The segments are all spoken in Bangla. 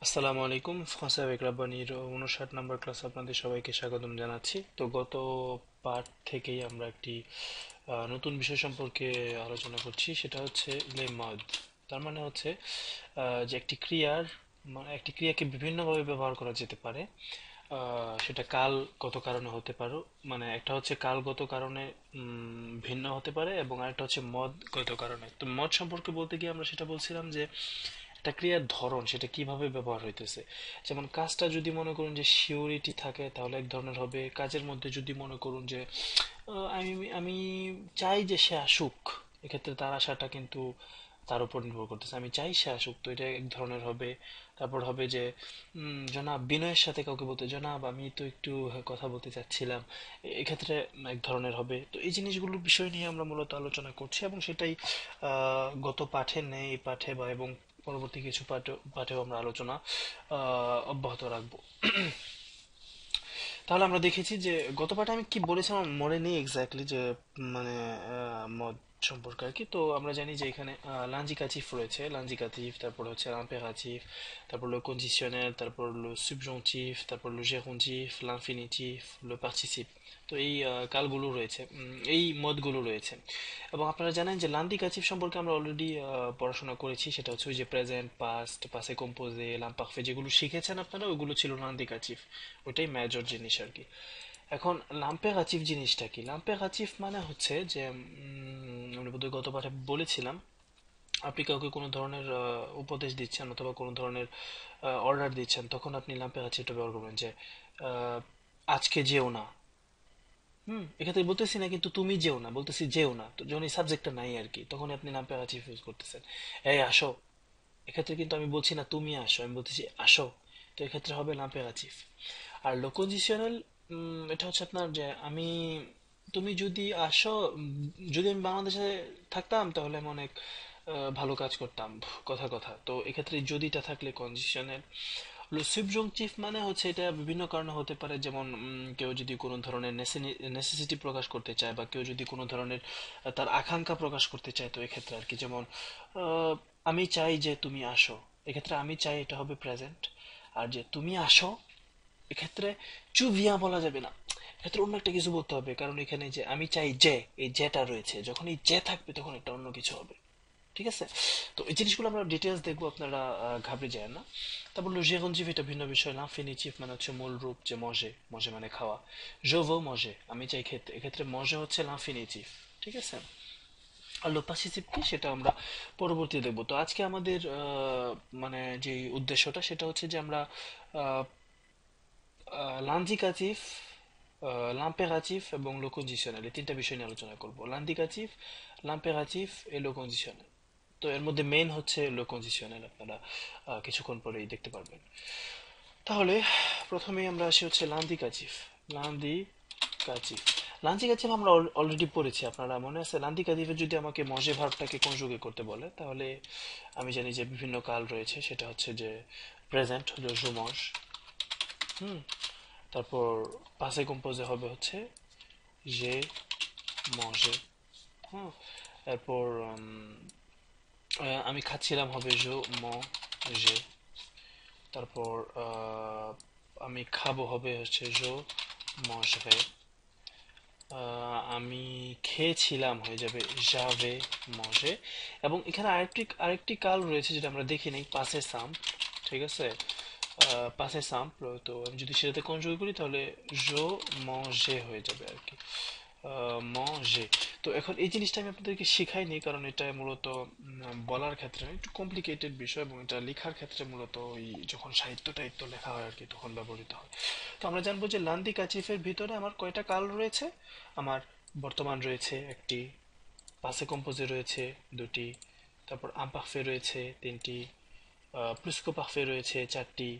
আসসালামু আলাইকুম, ফ্রান্সে avec রাব্বানির 59 নম্বর ক্লাস আপনাদের সবাইকে স্বাগতম জানাচ্ছি। তো গত পার্ট থেকেই আমরা একটি নতুন বিষয় সম্পর্কে আলোচনা করছি, সেটা হচ্ছে লে মদ। তার মানে হচ্ছে যে একটি ক্রিয়ার মানে একটি ক্রিয়াকে বিভিন্নভাবে ব্যবহার করা যেতে পারে। সেটা কালগত কারণে হতে পারে, মানে একটা হচ্ছে কালগত কারণে ভিন্ন হতে পারে, এবং আরেকটা হচ্ছে মদগত কারণে। তো মদ সম্পর্কে বলতে গিয়ে আমরা সেটা বলছিলাম যে একটা ক্রিয়ার ধরন সেটা কিভাবে ব্যবহার হইতেছে। যেমন কাজটা যদি মনে করুন যে সিওরিটি থাকে তাহলে এক ধরনের হবে, কাজের মধ্যে যদি মনে করুন যে আমি আমি চাই যে সে আসুক, এক্ষেত্রে তার আশাটা কিন্তু তার উপর নির্ভর করতেছে, আমি চাই সে আসুক, তো এটা এক ধরনের হবে। তারপর হবে যে জনাব বিনয়ের সাথে কাউকে বলতে, জনাব আমি তো একটু কথা বলতে চাচ্ছিলাম, এক্ষেত্রে এক ধরনের হবে। তো এই জিনিসগুলোর বিষয় নিয়ে আমরা মূলত আলোচনা করছি, এবং সেটাই গত পাঠে নেই এই পাঠে বা এবং পরবর্তী কিছু পাঠেও আমরা আলোচনা অব্যাহত রাখবো। তাহলে আমরা দেখেছি যে গত পাঠে আমি কি বলেছিলাম আমার মনে নেই এক্স্যাক্টলি, যে মানে মদ সম্পর্কে আর কি। তো আমরা জানি যে এখানে l'indicatif রয়েছে, l'indicatif, তারপর হচ্ছে l'impératif, তারপর le conditionnel, তারপর le subjonctif, তারপর le gérondif, l'infinitif, le participe। তো এই কালগুলো রয়েছে, এই মদগুলো রয়েছে। এবং আপনারা জানেন যে l'indicatif সম্পর্কে আমরা অলরেডি পড়াশোনা করেছি, সেটা হচ্ছে ওই যে প্রেজেন্ট, পাস্ট, পাসে কম্পোজে, লাম্পারফে যেগুলো শিখেছেন আপনারা, ওইগুলো ছিল l'indicatif। ওইটাই মেজর জিনিস আর কি। এখন লাম্পেরাটিভ জিনিসটা কি? লাম্পেরাটিভ মানে হচ্ছে যে আমরা বোধহয় গত পাঠে বলেছিলাম, আপনি কাউকে কোনো ধরনের উপদেশ দিচ্ছেন অথবা কোনো ধরনের অর্ডার দিচ্ছেন, তখন আপনি লাম্পেরাটিভটা ব্যবহার করবেন, যে আহ, আজকে যেও না। এক্ষেত্রে বলতেছি না কিন্তু তুমি যেও না, বলতেছি যেও না, তো যখন এই সাবজেক্টটা নাই আর কি, তখন আপনি লাম্পেরাটিভ ইউজ করতেছেন। এই আসো, এক্ষেত্রে কিন্তু আমি বলছি না তুমি আসো, আমি বলতেছি আসো, তো এক্ষেত্রে হবে লাম্পেরাটিভ। আর লোকোজিশনাল, এটা হচ্ছে আপনার যে আমি, তুমি যদি আসো, যদি আমি বাংলাদেশে থাকতাম তাহলে আমি অনেক ভালো কাজ করতাম, কথা কথা। তো এক্ষেত্রে যদিটা থাকলে কন্ডিশনাল। সাবজুংটিভ মানে হচ্ছে এটা বিভিন্ন কারণে হতে পারে, যেমন কেউ যদি কোনো ধরনের নেসেসিটি প্রকাশ করতে চায়, বা কেউ যদি কোনো ধরনের তার আকাঙ্ক্ষা প্রকাশ করতে চায়, তো এক্ষেত্রে আর কি। যেমন আহ, আমি চাই যে তুমি আসো, এক্ষেত্রে আমি চাই এটা হবে প্রেজেন্ট। আর যে তুমি আসো, এক্ষেত্রে চু ভিয়া বলা যাবে না, এক্ষেত্রে অন্য একটা কিছু বলতে হবে, কারণ এখানে যে আমি চাই যে, এই যেটা রয়েছে, যখন এই যে থাকবে তখন একটা অন্য কিছু হবে। ঠিক আছে? তো এই জিনিসগুলো আমরা ডিটেলস দেখবো, আপনারা ঘাবড়ে যায় না। তারপর হলো জেরন্জিভ, এটা ভিন্ন বিষয়। l'infinitif মানে হচ্ছে মূল রূপ, যে মজে, মজে মানে খাওয়া। je veux manger, আমি চাই খেতে, এক্ষেত্রে মজে হচ্ছে l'infinitif। ঠিক আছে? আর লো পাসিসিভ কি সেটা আমরা পরবর্তীতে দেখবো। তো আজকে আমাদের মানে যে উদ্দেশ্যটা সেটা হচ্ছে যে আমরা l'indicatif, l'impératif এবং le conditionnel, এই তিনটা বিষয় নিয়ে আলোচনা করব। l'indicatif, l'impératif et le conditionnel। তো এর মধ্যে মেইন হচ্ছে লো কন্ডিশনাল, আপনারা কিছুক্ষণ পরেই দেখতে পারবেন। তাহলে প্রথমেই আমরা আসি হচ্ছে লান্দিকাচিফ। লান্দিকাচিফ, লান্দিকাচিফ আমরা অলরেডি পড়েছি, আপনারা মনে আছে? লান্দিকাচিফে যদি আমাকে মজে ভার্বটাকে কনজুগে করতে বলে, তাহলে আমি জানি যে বিভিন্ন কাল রয়েছে, সেটা হচ্ছে যে প্রেজেন্ট হলো জো মজ। হুম তারপর পাসে কম্পোজে হবে হচ্ছে যে মজে। হ্যাঁ, এরপর আমি খাচ্ছিলাম হবে জো মজে। তারপর আমি খাবো হবে হচ্ছে জো মজরে। আমি খেয়েছিলাম হয়ে যাবে যাবে মজে। এবং এখানে আরেকটি কাল রয়েছে যেটা আমরা দেখি নাই, পাসে সাম। ঠিক আছে? পাসে সাম্পল, তো আমি যদি সেটাতে কনজুগেট করি তাহলে জো মজে হয়ে যাবে আর কি, মজে। তো এখন এই জিনিসটা আমি আপনাদেরকে শিখাইনি, কারণ এটা মূলত বলার ক্ষেত্রে একটু কমপ্লিকেটেড বিষয়, এবং এটা লেখার ক্ষেত্রে মূলত ওই যখন সাহিত্য টাহিত্য লেখা হয় আর কি, তখন ব্যবহৃত হয়। তো আমরা জানবো যে লান্দি কাচিফের ভিতরে আমার কয়টা কাল রয়েছে। আমার বর্তমান রয়েছে একটি, পাসে কম্পোজে রয়েছে দুটি, তারপর আম্পারফে রয়েছে তিনটি, প্লুস্কো পারফে রয়েছে চারটি,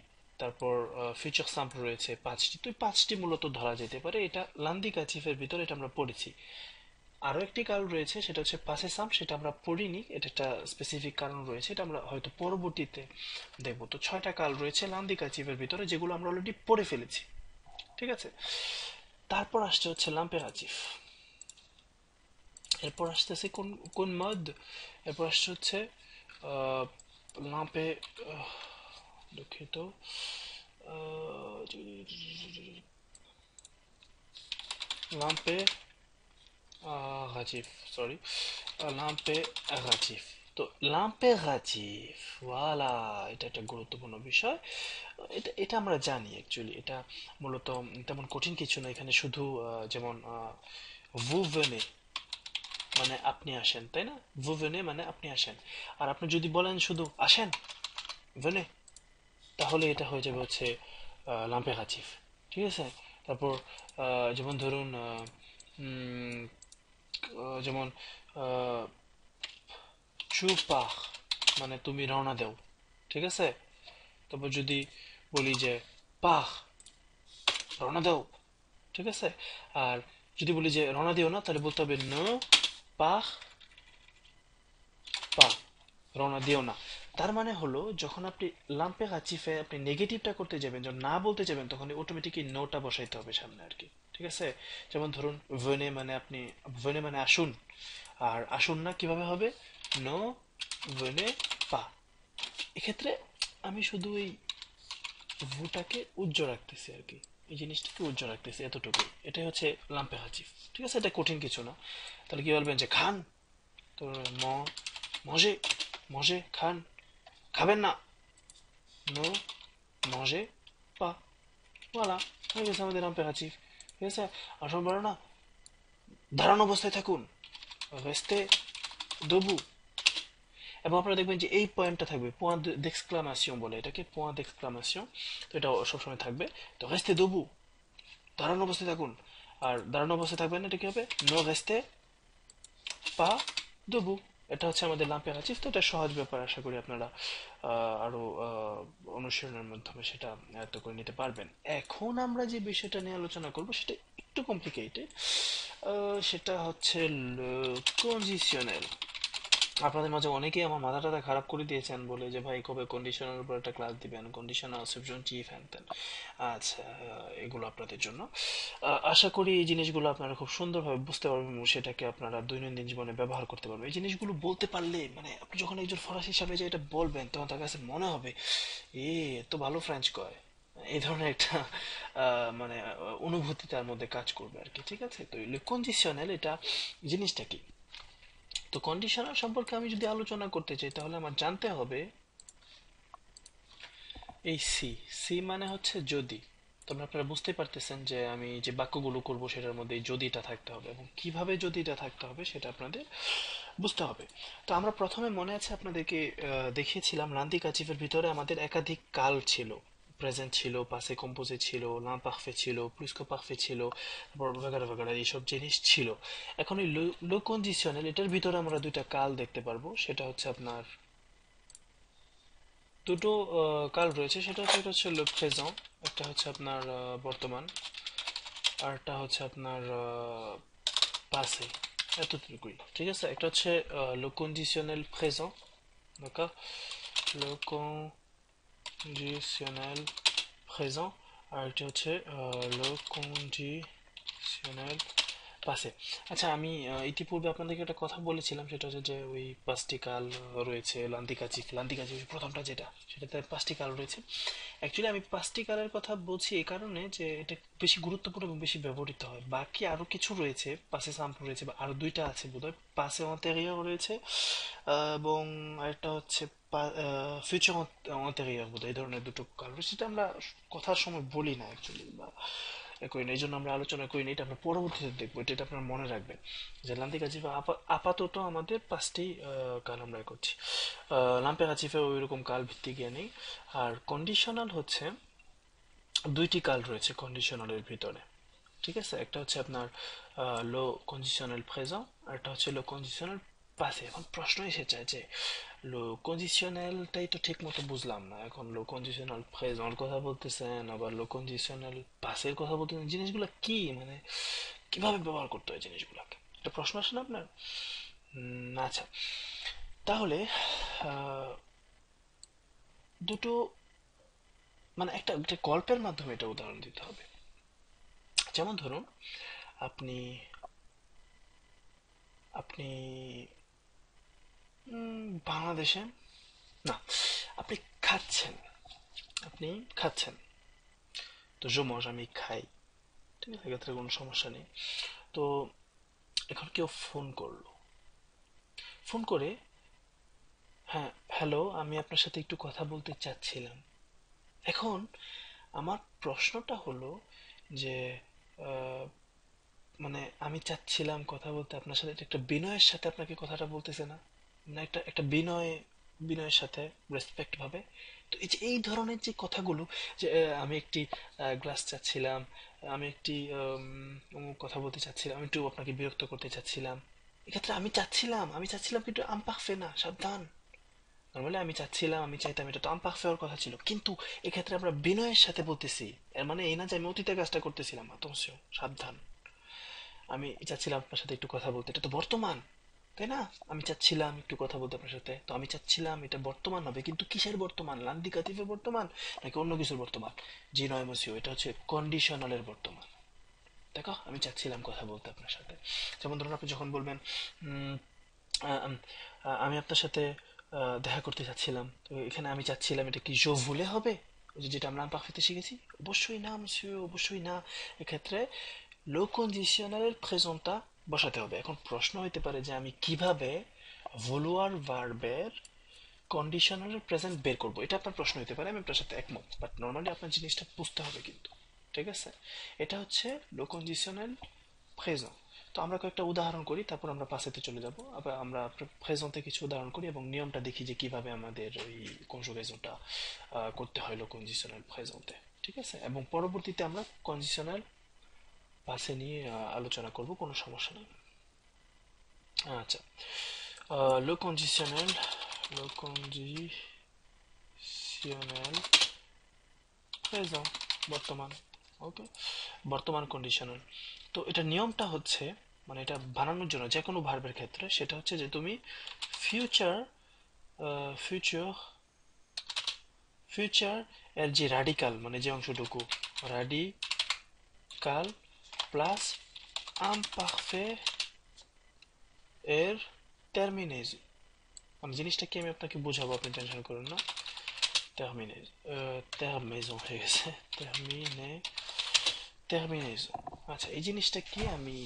তারপর ফিউচার সাম্পল রয়েছে পাঁচটি। তো এই পাঁচটি মূলত ধরা যেতে পারে, এটা লান্দি কাচিফের ভিতরে, এটা আমরা পড়েছি। আরো একটি কারণ রয়েছে, সেটা হচ্ছে পাসে সাম, সেটা আমরা পড়িনি, এটা একটা স্পেসিফিক কারণ রয়েছে, এটা আমরা হয়তো পরবর্তীতে দেখবো। তো ছয়টা কাল রয়েছে লান্দি কাচিফের ভিতরে, যেগুলো আমরা অলরেডি পড়ে ফেলেছি। ঠিক আছে? তারপর আসছে হচ্ছে লাম্পেরাচিফ। এরপর আসতেছে কোন কোন মদ, এরপর আসছে হচ্ছে লাম্পে, দুঃখিত, লাম্পে রাজিফ, সরি, লাম্পে রাজিফ। তো লাম্পে রাজিফ, ওয়ালা, এটা একটা গুরুত্বপূর্ণ বিষয়। এটা এটা আমরা জানি অ্যাকচুয়ালি, এটা মূলত তেমন কঠিন কিছু না। এখানে শুধু যেমন vous venez মানে আপনি আসেন, তাই না? vous venez মানে আপনি আসেন। আর আপনি যদি বলেন শুধু আসেন, venez, তাহলে এটা হয়ে যাবে হচ্ছে l'impératif, ঠিক আছে? তারপর যেমন ধরুন উম, যেমন tu pars মানে তুমি রওনা দাও, ঠিক আছে? তারপর যদি বলি যে pars, রওনা দাও, ঠিক আছে? আর যদি বলি যে রওনা দিও না, তাহলে বলতে হবে ne pars pas, রওনা দিও না। তার মানে হলো যখন আপনি লাম্পেরাটিভে আপনি নেগেটিভটা করতে যাবেন, যখন না বলতে যাবেন, তখন অটোমেটিকলি নোটা বসাইতে হবে সামনে আর কি, ঠিক আছে? যেমন ধরুন ভেনে মানে আপনি, ভেনে মানে আসুন, আর আসুন না কিভাবে হবে? নো ভেনে পা। এক্ষেত্রে আমি শুধু এই ভুটাকে উজ্জ্ব রাখতেছি আর কি, এই জিনিসটাকে উজ্জ্ব রাখতেছি, এতটুকু। এটাই হচ্ছে লাম্পেরাটিভ, ঠিক আছে? এটা কঠিন কিছু না। তাহলে কি বলবেন যে খান, তো ম মজে, মজে খান, খাবেন না, নো মজে পা, voilà, হয়ে গেছে আমাদের ইম্পারেটিভ, ঠিক আছে? আর সব বড় না, দাঁড়ানো অবস্থায় থাকুন, রেস্তে দবু। এবং আপনারা দেখবেন যে এই পয়েন্টটা থাকবে, পয়েন্ট d'exclamation বলে এটাকে, পয়েন্ট d'exclamation। তো এটা সবসময় থাকবে। তো রেস্তে দবু, দাঁড়ানো অবস্থায় থাকুন। আর দাঁড়ানো অবস্থায় থাকবেন না, এটা কি হবে? নো রেস্তে পা দবু। এটা হচ্ছে আমাদের লাম্পেরাটিভ। তো এটা সহজ ব্যাপার, আশা করি আপনারা আরো অনুশীলনের মাধ্যমে সেটা আয়ত্ত করে নিতে পারবেন। এখন আমরা যে বিষয়টা নিয়ে আলোচনা করব সেটা একটু কমপ্লিকেটেড। সেটা হচ্ছে কন্ডিশনাল। আপনাদের মাঝে অনেকেই আমার মাথা টাথা খারাপ করে দিয়েছেন বলে যে ভাই কবে কন্ডিশনের উপর একটা ক্লাস দিবেন, কন্ডিশনাল, সাবজুনটিভ, হ্যান ত্যান। আচ্ছা, এগুলো আপনাদের জন্য। আশা করি এই জিনিসগুলো আপনারা খুব সুন্দরভাবে বুঝতে পারবেন এবং সেটাকে আপনারা দৈনন্দিন জীবনে ব্যবহার করতে পারবেন। এই জিনিসগুলো বলতে পারলে মানে আপনি যখন একজন ফরাসি সামনে যে এটা বলবেন, তখন তার কাছে মনে হবে এ তো ভালো ফ্রেঞ্চ কয়, এই ধরনের একটা মানে অনুভূতি তার মধ্যে কাজ করবে আর কি, ঠিক আছে? তো কন্ডিশনাল এটা জিনিসটা কি? তো কন্ডিশনাল সম্পর্কে আমি যদি আলোচনা করতে চাই, তাহলে আমার জানতে হবে এই সি, সি মানে হচ্ছে যদি। তবে আপনারা বুঝতে পারতেছেন যে আমি যে বাক্যগুলো করব সেটার মধ্যে এই যদিটা থাকতে হবে, এবং কিভাবে যদিটা থাকতে হবে সেটা আপনাদের বুঝতে হবে। তো আমরা প্রথমে মনে আছে আপনাদেরকে দেখিয়েছিলাম লান্দিকাচিভের ভিতরে আমাদের একাধিক কাল ছিল, প্রেজেন্ট ছিল, পাসে কম্পোজে ছিল, লাম্পারফে ছিল, প্লুসকো পারফে ছিল, তারপর ভাগাড়া ভাগাড়া এইসব জিনিস ছিল। এখন এই লো কন্ডিশনাল এটার ভিতরে আমরা দুইটা কাল দেখতে পারবো। সেটা হচ্ছে আপনার দুটো কাল রয়েছে, সেটা হচ্ছে, এটা হচ্ছে লো প্রেজেন্ট, একটা হচ্ছে আপনার বর্তমান, আর একটা হচ্ছে আপনার পাসে। এতটুকুই, ঠিক আছে? একটা হচ্ছে লো কন্ডিশনাল প্রেজেন্ট, d'accord, লো কন্ডিশনাল প্রেজেন্ট, আর এটা হচ্ছে লো কন্ডিশনাল পাশে। আচ্ছা, আমি ইতিপূর্বে আপনাদেরকে একটা কথা বলেছিলাম, সেটা হচ্ছে যে ওই পাঁচটি কাল রয়েছে লান্দিকাচিফ, লান্দিকাচিফ প্রথমটা যেটা, সেটাতে পাঁচটি কাল রয়েছে। অ্যাকচুয়ালি আমি পাঁচটি কালের কথা বলছি এই কারণে যে এটা বেশি গুরুত্বপূর্ণ এবং বেশি ব্যবহৃত হয়। বাকি আরো কিছু রয়েছে, পাশে সাম্প রয়েছে, বা আরো দুইটা আছে বোধহয়, পাশে অন্তেরিয়র রয়েছে, এবং আরেকটা হচ্ছে ফিউচার অন্তেরিয়র বোধহয়, এই ধরনের দুটো কাল রয়েছে। সেটা আমরা কথার সময় বলি না অ্যাকচুয়ালি, বা করি না, এই জন্য আমরা আলোচনা করি না। এটা আমরা পরবর্তীতে দেখবো, এটা আপনারা মনে রাখবেন যে লান্দিকাচিফে আপাতত আমাদের পাঁচটি কাল আমরা করছি। লাম্পেরাচিফে ওই রকম কাল ভিত্তিক ইয়ে নেই। আর কন্ডিশনাল হচ্ছে দুইটি কাল রয়েছে কন্ডিশনালের ভিতরে, ঠিক আছে? একটা হচ্ছে আপনার লো কন্ডিশনাল প্রেজেন্ট, আর একটা হচ্ছে লো কন্ডিশনাল পাসে। এখন প্রশ্ন এসে যায় যে লো কন্ডিশনালটাই তো ঠিক মতো বুঝলাম না, এখন লো কন্ডিশনাল প্রেজেন্ট কথা বলতেছেন, আবার লো কন্ডিশনাল পাসের কথা বলতেছেন, জিনিসগুলো কি মানে কিভাবে ব্যবহার করতে হয় জিনিসগুলোকে? একটা প্রশ্ন আসে না আপনার? আচ্ছা, তাহলে আহ, দুটো মানে একটা একটা গল্পের মাধ্যমে এটা উদাহরণ দিতে হবে। যেমন ধরুন আপনি আপনি বাংলাদেশে না, আপনি খাচ্ছেন, আপনি খাচ্ছেন, তো je mange আমি খাই, ঠিক আছে, এক্ষেত্রে কোনো সমস্যা নেই। তো এখন কেউ ফোন করলো, ফোন করে, হ্যাঁ হ্যালো, আমি আপনার সাথে একটু কথা বলতে চাচ্ছিলাম। এখন আমার প্রশ্নটা হলো যে আহ, মানে আমি চাচ্ছিলাম কথা বলতে আপনার সাথে, এটা একটা বিনয়ের সাথে আপনাকে কথাটা বলতেছে না, মানে একটা একটা বিনয়ের সাথে, রেসপেক্ট ভাবে। তো এই যে এই ধরনের যে কথাগুলো, যে আমি একটি গ্লাস চাচ্ছিলাম, আমি একটি কথা বলতে চাচ্ছিলাম, আমি একটু আপনাকে বিরক্ত করতে চাচ্ছিলাম, এক্ষেত্রে আমি চাচ্ছিলাম কিন্তু আমপারফে না, সাবধান। নর্মালি আমি চাইতাম, এটা তো আমপারফে হওয়ার কথা ছিল, কিন্তু এক্ষেত্রে আমরা বিনয়ের সাথে বলতেছি। এর মানে এই না যে আমি অতীতে কাজটা করতেছিলাম, আতঙ্ক, সাবধান। আমি চাচ্ছিলাম আপনার সাথে একটু কথা বলতে, এটা তো বর্তমান, তাই না? আমি চাচ্ছিলাম একটু কথা বলতে আপনার সাথে, তো আমি চাচ্ছিলাম এটা বর্তমান হবে, কিন্তু কিসের বর্তমান? লান্দিকাতিভের বর্তমান নাকি অন্য কিছুর বর্তমান? জি নয় মসিও, এটা হচ্ছে কন্ডিশনালের বর্তমান। দেখো, আমি চাচ্ছিলাম কথা বলতে আপনার সাথে। যেমন ধরুন আপনি যখন বলবেন উম, আম, আমি আপনার সাথে দেখা করতে চাচ্ছিলাম, তো এখানে আমি চাচ্ছিলাম, এটা কি জো ভুলে হবে? ওই যে যেটা আমরা পাখিতে শিখেছি, অবশ্যই না মসিও, অবশ্যই না। এক্ষেত্রে লো কন্ডিশনালের প্রেজেন্টটা বসাতে হবে। এখন প্রশ্ন হইতে পারে যে আমি কিভাবে ভলুয়ার ভার্বের কন্ডিশনালের প্রেজেন্ট বের করব, এটা আপনার প্রশ্ন হইতে পারে, আমি আপনার সাথে একমত, বাট নর্মালি আপনার জিনিসটা বুঝতে হবে কিন্তু, ঠিক আছে? এটা হচ্ছে লো কন্ডিশনাল প্রেজেন্ট। তো আমরা কয়েকটা উদাহরণ করি, তারপর আমরা পাশেতে চলে যাব, আবার আমরা প্রেজেন্টে কিছু উদাহরণ করি এবং নিয়মটা দেখি যে কিভাবে আমাদের ওই কনজুগেশনটা করতে হয় লো কন্ডিশনাল প্রেজেন্টে, ঠিক আছে? এবং পরবর্তীতে আমরা কন্ডিশনাল পাশে নিয়ে আলোচনা করব, কোনো সমস্যা নেই। আচ্ছা, লো কন্ডিশনাল, লো কন্ডিশনাল প্রেজেন্ট, বর্তমান। ওকে, বর্তমান কন্ডিশনাল। তো এটা নিয়মটা হচ্ছে, মানে এটা বানানোর জন্য যে কোনো ভার্বের ক্ষেত্রে, সেটা হচ্ছে যে তুমি ফিউচার, ফিউচার ফিউচার এর যে রাডিকাল, মানে যে অংশটুকু, রাডিকাল প্লাস আমপারফে এর টার্মিনেজ, মানে জিনিসটা কি আমি আপনাকে বোঝাবো, আপনি টেনশন করুন না। টার্মিনেজ, টার্মেজন হয়ে গেছে, টার্মিনেজন। আচ্ছা, এই জিনিসটা কি আমি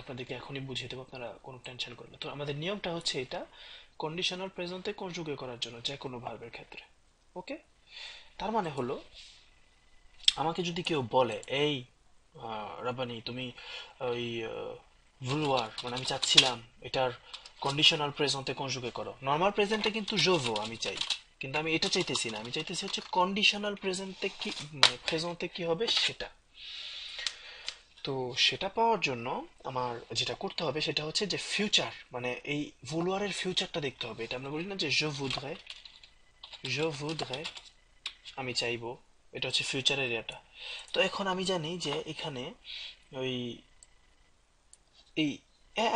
আপনাদেরকে এখনই বুঝিয়ে দেবো, আপনারা কোনো টেনশন করবেন না। তো আমাদের নিয়মটা হচ্ছে এটা, কন্ডিশনাল প্রেজেন্টে কনজুগে করার জন্য যে কোনো ভার্বের ক্ষেত্রে। ওকে, তার মানে হলো, আমাকে যদি কেউ বলে এই রাব্বানি তুমি ওই ভুলওয়ার, মানে আমি চাচ্ছিলাম এটার কন্ডিশনাল প্রেজেন্টে কনজুগে করো, নর্মাল প্রেজেন্টে কিন্তু জোভো আমি চাই, কিন্তু আমি এটা চাইতেছি না, আমি চাইতেছি হচ্ছে কন্ডিশনাল প্রেজেন্টে কি, মানে প্রেজেন্টে কি হবে সেটা। তো সেটা পাওয়ার জন্য আমার যেটা করতে হবে সেটা হচ্ছে যে ফিউচার, মানে এই ভুলওয়ারের ফিউচারটা দেখতে হবে। এটা আমরা বলি না যে je voudrais, আমি চাইবো, এটা হচ্ছে ফিউচার এরিয়াটা। তো এখন আমি জানি যে এখানে ওই এই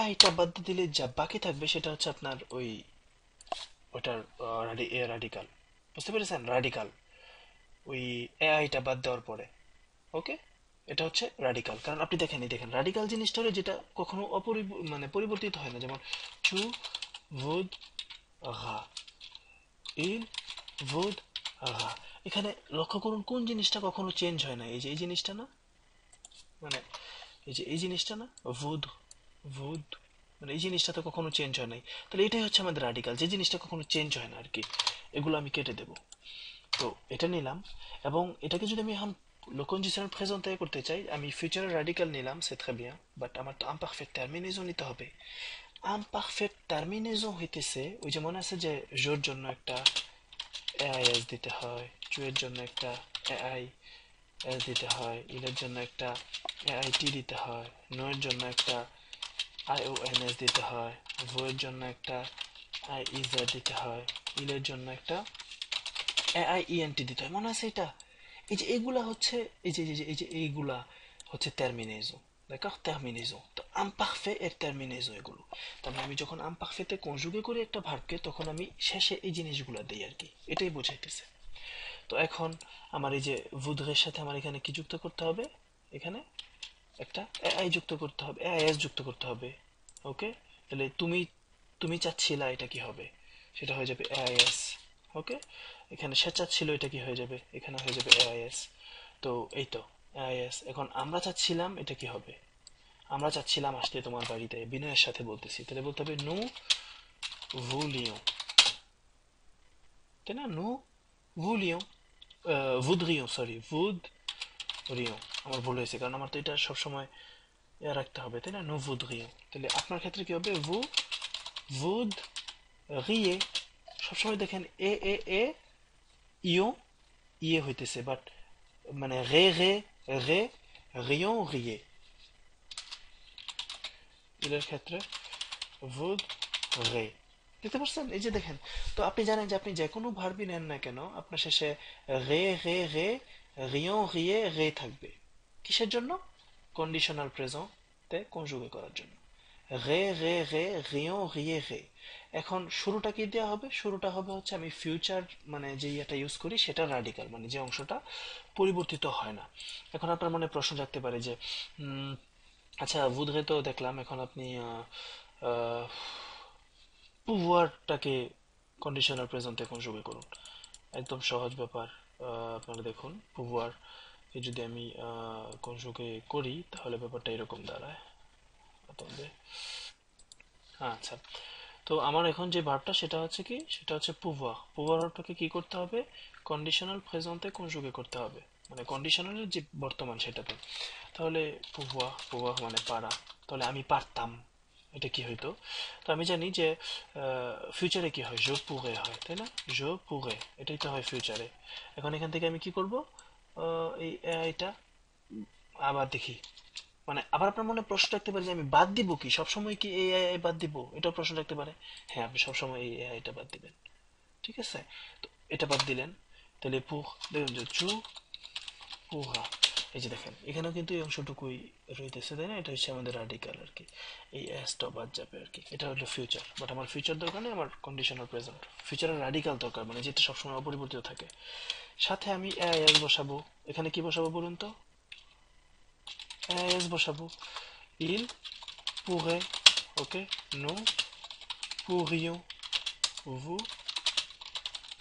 আইটা বাদ দিলে যা বাকি থাকবে সেটা হচ্ছে আপনার ওই ওটার রাডিকাল, বুঝতে পেরেছেন? রাডিকাল, ওই আইটা বাদ দেওয়ার পরে। ওকে, এটা হচ্ছে রাডিকাল, কারণ আপনি দেখেন রাডিকাল জিনিসটা হলো যেটা কখনো মানে পরিবর্তিত হয় না, যেমন চু ভুদ রা, ইল ভুদ রা। এখানে লক্ষ্য করুন কোন জিনিসটা কখনো চেঞ্জ হয় না, এই যে এই জিনিসটা না, মানে এই যে এই জিনিসটা না, ভুদ ভুদ, মানে এই জিনিসটা তো কখনো চেঞ্জ হয় নাই। তাহলে এটাই হচ্ছে আমাদের রাডিকাল, যে জিনিসটা কখনো চেঞ্জ হয় না আর কি। এগুলো আমি কেটে দেব। তো এটা নিলাম, এবং এটাকে যদি আমি এখন লো কন্ডিশনাল প্রেজেন্ট করতে চাই, আমি ফিউচারের রাডিকাল নিলাম, সে ট্রে বিয়া, বাট আমার তো আনপারফেক্ট টার্মিনেশন নিতে হবে। আনপারফেক্ট টার্মিনেশন হইতেছে ওই যে মনে আছে যে জোর জন্য একটা এআইএস দিতে হয়, চুয়ের জন্য একটা এআই এস দিতে হয়, ইলের জন্য একটা এআইটি দিতে হয়, নোয়ের জন্য একটা আইওএনএস দিতে হয়, ভোয়ের জন্য একটা আইইজেড দিতে হয়, ইলের জন্য একটা এআইইএনটি দিতে হয়, মনে আছে এটা? এই যে এইগুলা হচ্ছে, এই যে এইগুলা হচ্ছে টার্মিনেজো, দেখো টার্মিনেজো, তো আমপারফে এর টার্মিনেজো এগুলো। তার মানে আমি যখন আমপারফেতে কনজুগে করি একটা ভার্বকে, তখন আমি শেষে এই জিনিসগুলো দিই আর কি, এটাই বোঝাইতেছে। তো এখন আমার এই যে ভুদ্রের সাথে আমার এখানে কি যুক্ত করতে হবে? এখানে একটা এআই যুক্ত করতে হবে, এআইএস যুক্ত করতে হবে। ওকে, তাহলে তুমি তুমি চাচ্ছিলা, এটা কি হবে? সেটা হয়ে যাবে এআইএস, ওকে, এখানে সে চাচ্ছিল, এটা কি হয়ে যাবে, এখানে হয়ে যাবে এআইএস। তো এই তো এআইএস। এখন আমরা চাচ্ছিলাম এটা কি হবে, আমরা চাচ্ছিলাম আসতে তোমার বাড়িতে, বিনয়ের সাথে বলতেছি, তাহলে বলতে হবে নু ভুলিও, তাই না? নু ভুলিও, ভুদ্রিও, সরি ভুদ্রিও। আমার ভুল হয়েছে, কারণ আমার তো এটা সবসময় রাখতে হবে, তাই না? নু ভুদ্রিও। তাহলে আপনার ক্ষেত্রে কি হবে, ভুদ রিয়ে। সবসময় দেখেন এ এ এ ইও ইয়ে হইতেছে, বাট মানে রে রে রে রিয়ন রিয়ে। এর ক্ষেত্রে ভুদ রে। দেখতে পাচ্ছেন, এই যে দেখেন। তো আপনি জানেন যে আপনি যে কোনো ভার্বই নেন না কেন, আপনার শেষে রে রে রে রিয়ন রিয়ে রে থাকবে। কিসের জন্য? কন্ডিশনাল প্রেজেন্টে কনজুগে করার জন্য। রে রে রে রিয়ন রিয়ে রে। এখন শুরুটা কি দেওয়া হবে? শুরুটা হবে হচ্ছে, আমি ফিউচার মানে যে ইয়েটা ইউজ করি সেটা রাডিকাল, মানে যে অংশটা পরিবর্তিত হয় না। এখন আপনার মনে প্রশ্ন জাগতে পারে যে আচ্ছা ভুদরে তো দেখলাম, এখন আপনি পুভারটাকে কন্ডিশনাল প্রেজেন্টে কনজুগে করুন। একদম সহজ ব্যাপার। আপনারা দেখুন, পুভার যদি আমি কনজুগে করি তাহলে ব্যাপারটা এরকম দাঁড়ায়। তবে আচ্ছা, তো আমার এখন যে ভার্বটা সেটা হচ্ছে কি, সেটা হচ্ছে পুভার। পুভার ভার্বটাকে কি করতে হবে? কন্ডিশনাল প্রেজেন্টে কনজুগে করতে হবে, মানে কন্ডিশনালের যে বর্তমান সেটাতে। তাহলে পুভার, পুভার মানে পারা। তাহলে আমি পারতাম, এটা কি হইতো? তো আমি জানি যে ফিউচারে কি হয়, জো পুরে হয়, তাই না? জো পুরে, এটাই তো হয় ফিউচারে। এখন এখান থেকে আমি কি করব, এই এটা আবার দেখি, মানে আবার আপনার মনে প্রশ্ন রাখতে পারে যে আমি বাদ দিব কি, সবসময় কি এই এআই বাদ দিব, এটাও প্রশ্ন রাখতে পারে। হ্যাঁ, আপনি সবসময় এই এআইটা বাদ দিবেন, ঠিক আছে? তো এটা বাদ দিলেন, তাহলে পুহ, দেখুন যে চু পুহা। এই যে দেখেন, এখানেও কিন্তু এই অংশটুকুই রইতেছে, তাই না? এটা হচ্ছে আমাদের রাডিকাল আর কি, এই এসটা বাদ যাবে আর কি। এটা হলো ফিউচার, বাট আমার ফিউচার দরকার নেই, আমার কন্ডিশনাল প্রেজেন্ট। ফিউচারের রাডিকাল দরকার, মানে যেটা সবসময় অপরিবর্তিত থাকে। সাথে আমি এআইএস বসাবো। এখানে কি বসাবো বলুন তো? এআইএস বসাবো। il pourrait, ok, nous pourrions, vous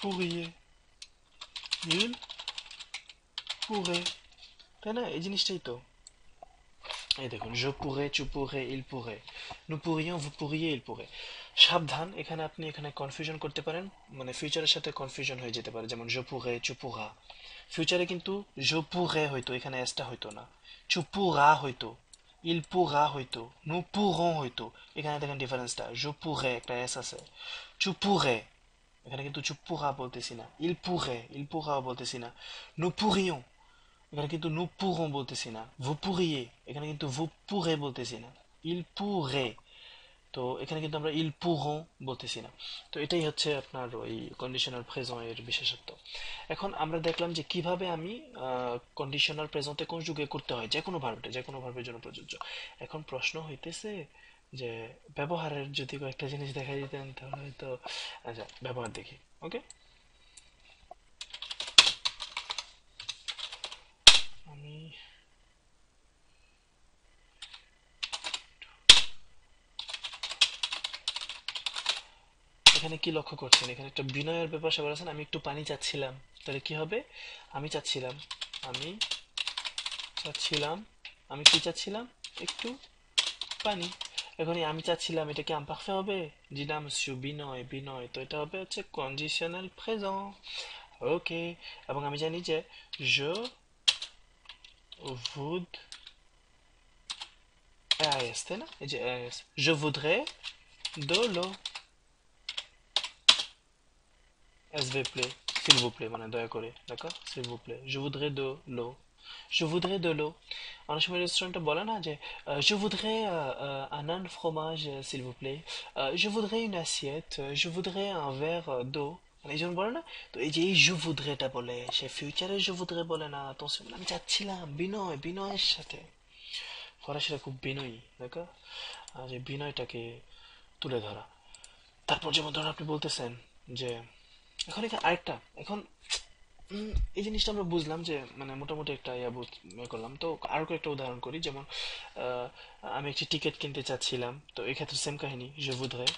pourriez, il pourrait, তাই না? এই জিনিসটাই তো। এই দেখুন, je pourrais, tu pourrais, il pourrait, nous pourrions, vous pourriez, il pourrait। সাবধান, এখানে আপনি এখানে কনফিউশন করতে পারেন, মানে ফিউচারের সাথে কনফিউশন হয়ে যেতে পারে। যেমন je pourrais, tu pourras, ফিউচারে কিন্তু je pourrais হইতো, এখানে এসটা হইতো না। tu pourras হইতো, il pourra হইতো, nous pourrons হইতো। এখানে দেখেন ডিফারেন্সটা, je pourrais একটা এস আছে, tu pourrais, এখানে কিন্তু tu pourras বলতেছি না, il pourra বলতেছি না, nous pourrions, এখানে কিন্তু nous pourrons বলতেছি না, vous pourriez, এখানে কিন্তু vous pourrez বলতেছি না, il pourrait, তো এখানে কিন্তু আমরা il pourront বলতেছি না। তো এটাই হচ্ছে আপনার ওই কন্ডিশনাল প্রেজেন্ট এর বিশেষত্ব। এখন আমরা দেখলাম যে কিভাবে আমি কন্ডিশনাল প্রেজেন্টে কনজুগে করতে হয়, যে কোনো ভার্বটা, যে কোনো ভার্বের জন্য প্রযোজ্য। এখন প্রশ্ন হইতেছে যে ব্যবহারের যদি কয়েকটা জিনিস দেখা দিতেন তাহলে হয়তো। আচ্ছা, ব্যবহার দেখি। ওকে, আমি এখানে কি লক্ষ্য করছেন, এখানে একটা বিনয়ের ব্যাপার স্যাপার আছে না? আমি একটু পানি চাচ্ছিলাম, তাহলে কি হবে? আমি চাচ্ছিলাম, আমি চাচ্ছিলাম, আমি কি চাচ্ছিলাম? একটু পানি। এখন এই আমি চাচ্ছিলাম, এটা কি imparfait হবে? জি না monsieur, বিনয়, বিনয়, তো এটা হবে হচ্ছে কন্ডিশনাল প্রেজেন্ট। ওকে, এবং আমি জানি যে je voudrais, তাই না? এই যে je voudrais de l'eau, SVP, s'il vous plaît, মানে দয়া করে, d'accord, s'il vous plaît, je voudrais de l'eau, je voudrais de l'eau। অনেক সময় রেস্টুরেন্টে বলে না যে je voudrais un nain fromage, s'il vous plaît, je voudrais une assiette, je voudrais un verre d'eau, মানে এই জন্য বলে না? তো এই যে এই je voudrais টা বলে, সে ফিউচারে je voudrais বলে না, তো আমি চাচ্ছিলাম, বিনয়, বিনয়ের সাথে ফরাসিরা খুব বিনয়ী, দেখো, যে বিনয়টাকে তুলে ধরা। তারপর যেমন ধরুন আপনি বলতেছেন যে এখন এখানে আরেকটা, এখন এই জিনিসটা আমরা বুঝলাম যে মানে মোটামুটি একটা করলাম, তো আরো একটা উদাহরণ করি। যেমন আহ, আমি একটি টিকিট কিনতে চাচ্ছিলাম, তো এক্ষেত্রে সেম কাহিনী, je voudrais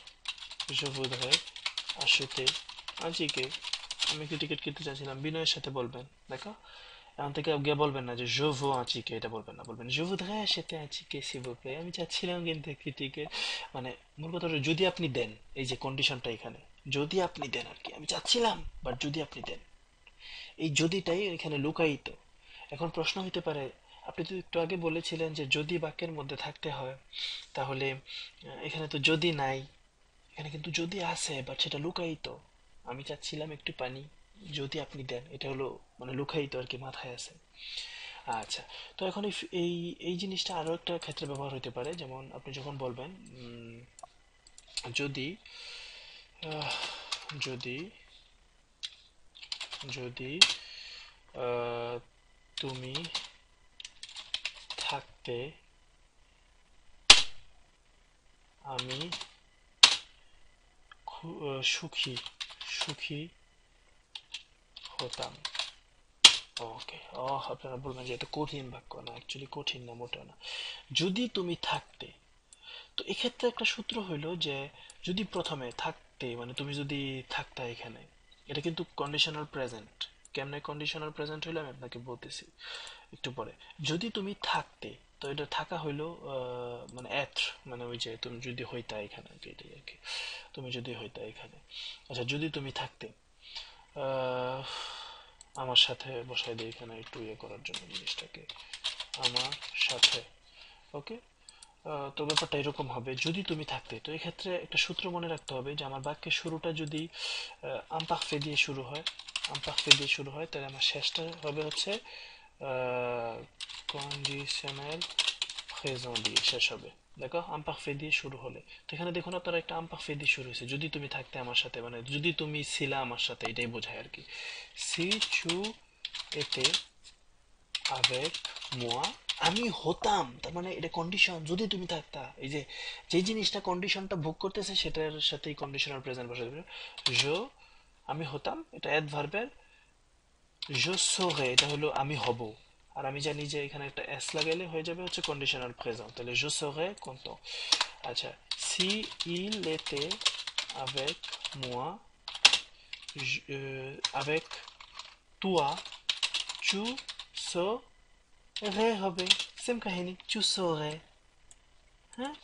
acheter un ticket, আমি একটু টিকিট কিনতে চাচ্ছিলাম, বিনয়ের সাথে বলবেন, দেখো এখন থেকে গিয়ে বলবেন না যে je veux un ticket, এটা বলবেন না, বলবেন je voudrais acheter un ticket s'il vous plaît, আমি চাচ্ছিলাম কিন্তু একটি টিকিট। মানে মূল কথা হলো যদি আপনি দেন, এই যে কন্ডিশনটা এখানে, যদি আপনি দেন আর কি, আমি চাচ্ছিলাম বাট যদি আপনি দেন, এই যদিটাই এখানে লুকায়িত। এখন প্রশ্ন হতে পারে, আপনি তো একটু আগে বলেছিলেন যে যদি বাক্যের মধ্যে থাকতে হয়, তাহলে এখানে তো যদি নাই, এখানে কিন্তু যদি আছে বাট সেটা লুকায়িত। আমি চাচ্ছিলাম একটু পানি, যদি আপনি দেন, এটা হলো মানে লুকায়িত আর কি, মাথায় আছে। আচ্ছা, তো এখন এই এই জিনিসটা আরো একটা ক্ষেত্রে ব্যবহার হতে পারে, যেমন আপনি যখন বলবেন যদি আহ, যদি যদি আহ, তুমি থাকতে আমি সুখী সুখী হতাম। ওকে, আপনারা বলবেন যে এটা কঠিন বাক্য, না অ্যাকচুয়ালি কঠিন না, মোটেও না। যদি তুমি থাকতে, তো এক্ষেত্রে একটা সূত্র হইলো যে যদি প্রথমে থাকতে মানে তুমি যদি থাকতা এখানে, এটা কিন্তু কন্ডিশনাল প্রেজেন্ট। কেমনে কন্ডিশনাল প্রেজেন্ট হইলো আমি আপনাকে বলতেছি একটু পরে। যদি তুমি থাকতে, তো এটা থাকা হইলো মানে এত্র, মানে ওই যে তুমি যদি হইতা এখানে আর কি, এটাই আর কি, তুমি যদি হইতা এখানে। আচ্ছা, যদি তুমি থাকতে, আহ, আমার সাথে বসাই দিই এখানে একটু ইয়ে করার জন্য জিনিসটাকে, আমার সাথে। ওকে, তো ব্যাপারটা এরকম হবে, যদি তুমি থাকতে, তো এক্ষেত্রে একটা সূত্র মনে রাখতে হবে যে আমার বাক্যের শুরুটা যদি আমপাখফে দিয়ে শুরু হয়, আমপাখফে দিয়ে শুরু হয়, তাহলে আমার শেষটা হবে হচ্ছে কন্ডিশনাল প্রেজেন্ট দিয়ে শেষ হবে। দেখো আমপাখফে দিয়ে শুরু হলে, তো এখানে দেখুন আপনারা একটা আমপাখফে দিয়ে শুরু হয়েছে, যদি তুমি থাকতে আমার সাথে, মানে যদি তুমি ছিলা আমার সাথে, এটাই বোঝায় আর কি। সি চু এতে avec moi, আমি হতাম, তার মানে এটা কন্ডিশন, যদি তুমি থাকতা, এই যে যে জিনিসটা কন্ডিশনটা ভোগ করতেছে সেটার সাথেই কন্ডিশনাল প্রেজেন্ট বসে দেবে। je, আমি হতাম, এটা অ্যাডভার্বের। je serai, এটা হলো আমি হব, আর আমি জানি যে এখানে একটা এস লাগাইলে হয়ে যাবে হচ্ছে কন্ডিশনাল প্রেজেন্ট, তাহলে je serai content। আচ্ছা, si il était avec moi, avec toi, tu serais হবে, সেম কাহিনী, tu serais, হ্যাঁ।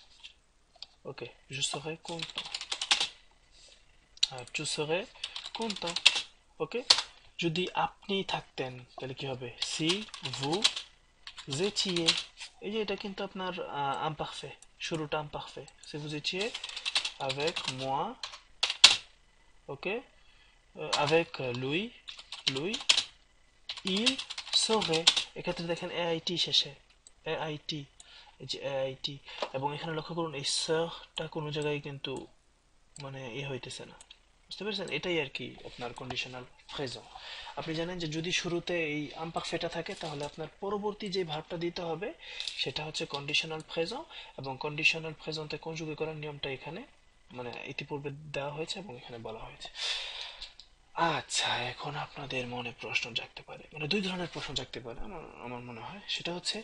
ওকে, je serais content, আর tu serais content। ওকে, যদি আপনি থাকতেন তাহলে কি হবে, si vous étiez, এই যে এটা কিন্তু আপনার imparfait, শুরুটা imparfait, si vous étiez avec moi, ওকে, avec lui, lui, il serait, এক্ষেত্রে দেখেন AIT শেষে, AIT, এই যে AIT, এবং এখানে লক্ষ্য করুন এই সটা কোনো জায়গায় কিন্তু মানে হইতেছে না, বুঝতে পেরেছেন? এটাই আর কি আপনার কন্ডিশনাল ফ্রেজম। আপনি জানেন যে যদি শুরুতে এই আমপারফেক্টটা থাকে তাহলে আপনার পরবর্তী যে ভার্বটা দিতে হবে সেটা হচ্ছে কন্ডিশনাল ফ্রেজম, এবং কন্ডিশনাল ফ্রেজমতে কনজুগে করার নিয়মটা এখানে মানে ইতিপূর্বে দেওয়া হয়েছে এবং এখানে বলা হয়েছে। আচ্ছা, এখন আপনাদের মনে প্রশ্ন জাগতে পারে, মানে দুই ধরনের প্রশ্ন জাগতে পারে আমার আমার মনে হয়, সেটা হচ্ছে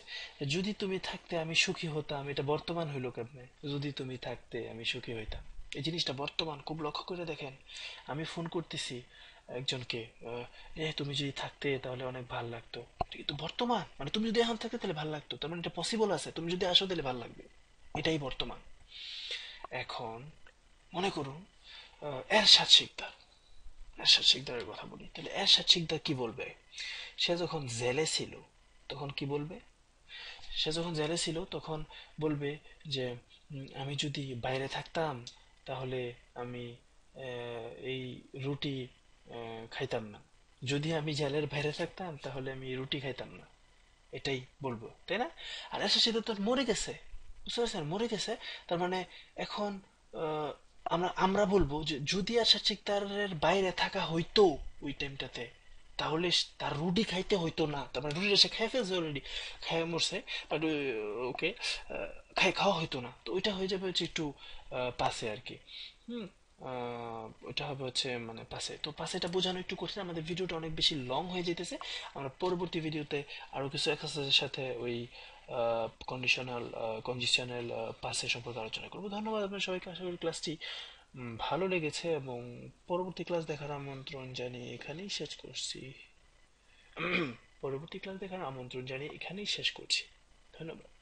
যদি তুমি থাকতে আমি সুখী হতাম, এটা বর্তমান হইলো কেমনে, যদি তুমি থাকতে আমি সুখী হইতাম, এই জিনিসটা বর্তমান, খুব লক্ষ্য করে দেখেন। আমি ফোন করতেছি একজনকে, তুমি যদি থাকতে তাহলে অনেক ভালো লাগতো, এটা কিন্তু বর্তমান, মানে তুমি যদি এখন থাকতে তাহলে ভালো লাগতো, তার মানে এটা পসিবল আছে, তুমি যদি আসো তাহলে ভালো লাগবে, এটাই বর্তমান। এখন মনে করুন এরশাদ শিকদার, এরশাদ শিকদারের কথা বলি, তাহলে এরশাদ শিকদার কি বলবে, সে যখন জেলে ছিল তখন কি বলবে, সে যখন জেলে ছিল তখন বলবে যে আমি যদি বাইরে থাকতাম তাহলে আমি এই রুটি খাইতাম না, যদি আমি জেলের বাইরে থাকতাম তাহলে আমি রুটি খাইতাম না, এটাই বলবো, তাই না? আর এরশাদ শিকদার তো মরে গেছে, বুঝতে পারছেন, মরে গেছে, তার মানে এখন আহ, আমরা আমরা বলবো যে যদি আশা চিকদারের বাইরে থাকা হইতো ওই টাইমটাতে, তাহলে তার রুটি খাইতে হইতো না, তার মানে রুটিটা সে খেয়ে ফেলছে অলরেডি, খেয়ে মরছে, বাট ওকে, খাওয়া হইতো না, তো ওইটা হয়ে যাবে হচ্ছে একটু পাশে আর কি। হুম, ওইটা হবে হচ্ছে মানে পাশে, তো পাশেটা বোঝানো একটু কঠিন, আমাদের ভিডিওটা অনেক বেশি লং হয়ে যেতেছে, আমরা পরবর্তী ভিডিওতে আরো কিছু এক্সারসাইজের সাথে ওই কন্ডিশনাল পাসের সম্পর্কে আলোচনা করবো। ধন্যবাদ আপনার সবাইকে, আশা করি ক্লাসটি ভালো লেগেছে এবং পরবর্তী ক্লাস দেখার আমন্ত্রণ জানিয়ে এখানেই শেষ করছি। পরবর্তী ক্লাস দেখার আমন্ত্রণ জানিয়ে এখানেই শেষ করছি। ধন্যবাদ।